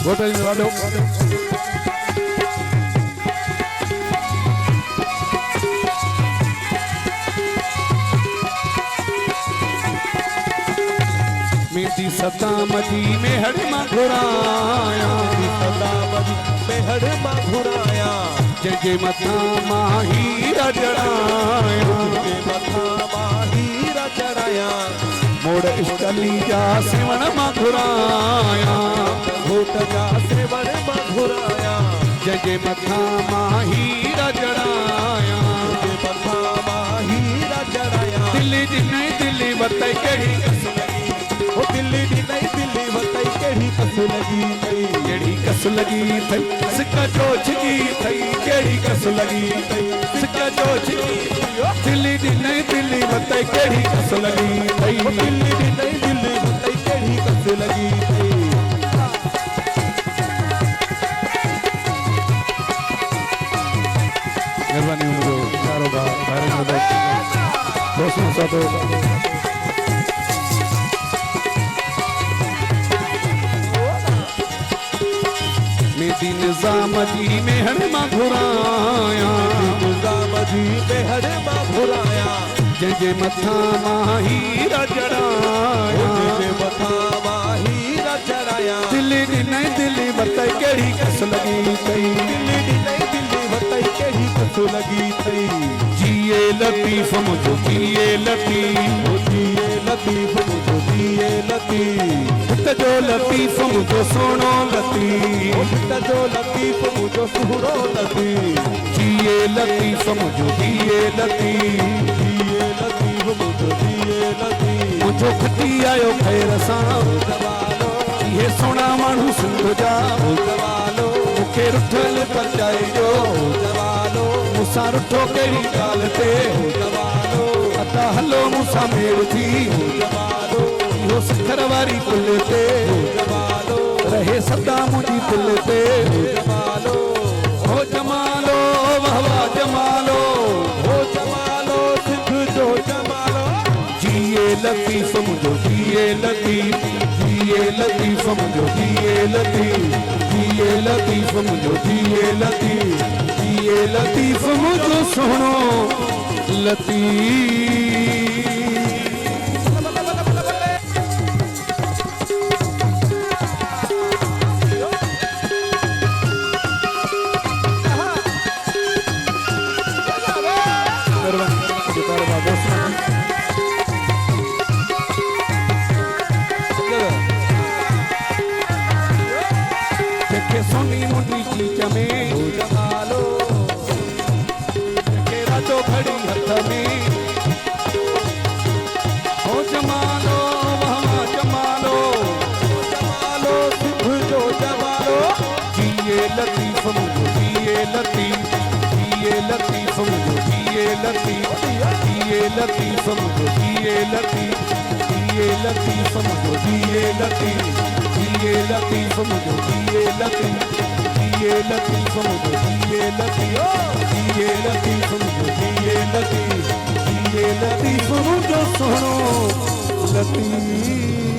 hotel में वालों मेरी सदा मदी में हड़मा घुराया सदा मदी में हड़मा घुराया जय जय मथा माही रजड़ाया जय मथा माही रजड़ाया मोड़ इष्टली जा सेवण मघुराया घोट जा सेवण मघुराया जय जय मथा माही रजड़ाया जय मथा माही रजड़ाया दिल्ली दी नहीं दिल्ली बताई केड़ी कस लगी ओ दिल्ली दी नहीं दिल्ली बताई केड़ी कस लगी केड़ी कस लगी थई सिक्का चोचगी थई केड़ी कस लगी थई सिक्का चोचगी दिल्ली दी नहीं दिल्ली बताई केड़ी कस लगी थई दिल्ली दी नहीं दिल्ली बताई केड़ी कस लगी थई मेहरबानी मुझे कारोबार भारत में दोस्तों साथों मेरी निजाम जी में हड़मा घुराया निजाम जी में हड़मा घुराया जय जय मथा माही रजड़ाया जय मथा माही रजड़ाया दिल्ली दी नहीं दिल्ली बताई केड़ी कस लगी थई दिल्ली दी नहीं दिल्ली बताई केड़ी कस लगी थई जिए लतीफ मुझो जिए लतीफ जिए लतीफ मुझो जिए लतीफ जो लतीफ मुझो सोनो लतीफ जो लतीफ मुझो सुहरो लतीफ जिए लतीफ मुझो जिए लतीफ जिए लतीफ मुझो जिए लतीफ मुझो खटी आयो खैर सां जवालो ये सोना माण्हू सिंध जा जवालो मुखे रुठल पंचाई जो जवालो मुसा रुठो केड़ी ॻाल्हि ते जवालो अता हलो मुसा मेल थी जवालो यो सिखर वारी पुल ते जवालो रहे सदा मुझी दिल ते जवालो हो जमालो वाह वाह जमालो हो जमालो सिद्ध जो जमालो जिए लतीफ मुझो जिए लतीफ जिए लतीफ मुझो जिए लतीफ जिए लतीफ मुझो जिए लतीफ जिए लतीफ मुझो सोनो लतीफ सोनी मुंडी की चमे जमालो केरा तो खड़ी हथ में हो जमालो वहाँ जमालो जमालो सिद्ध जो जमालो जिए लतीफ मुझो जिए लतीफ जिए लतीफ मुझो जिए लतीफ जिए लतीफ मुझो जिए लतीफ जिए लतीफ मुझो जिए लतीफ जिए लतीफ मुझो जिए लतीफ जिए लतीफ मुझो जिए लतीफ जिए लतीफ मुझो जिए लतीफ जिए लतीफ मुझो सोनो लतीफ